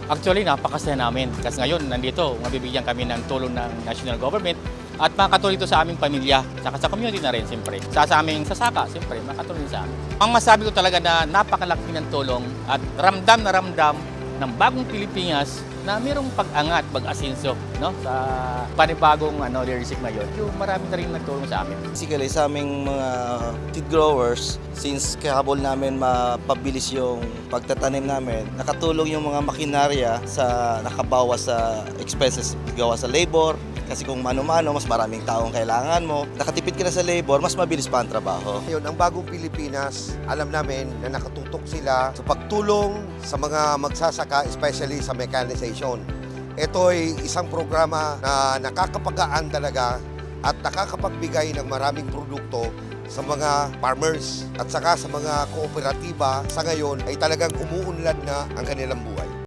Actually, napakasaya namin kasi ngayon nandito, mabibigyan kami ng tulong ng national government at makakatulong ito sa aming pamilya, saka sa community na rin siyempre. Sa aming sasaka, siyempre, makakatulong sa amin. Ang masabi ko talaga na napakalaki ng tulong at ramdam na ramdam ng bagong Pilipinas na mayroong pag-angat, pag-asenso no? Sa panibagong leadership ngayon. Yung marami na rin nagtulong sa amin. Basically, sa aming mga feed growers, since kahabol namin mapabilis yung pagtatanim namin, nakatulong yung mga makinarya sa nakabawas sa expenses gawa sa labor. Kasi kung mano-mano, mas maraming taong kailangan mo. Nakatipid ka na sa labor, mas mabilis pa ang trabaho. Ngayon, ang bagong Pilipinas, alam namin na nakatutok sila sa pagtulong sa mga magsasaka, especially sa mechanization. Ito ay isang programa na nakakapagaan talaga at nakakapagbigay ng maraming produkto sa mga farmers at saka sa mga kooperatiba sa ngayon ay talagang umuunlad na ang kanilang buhay.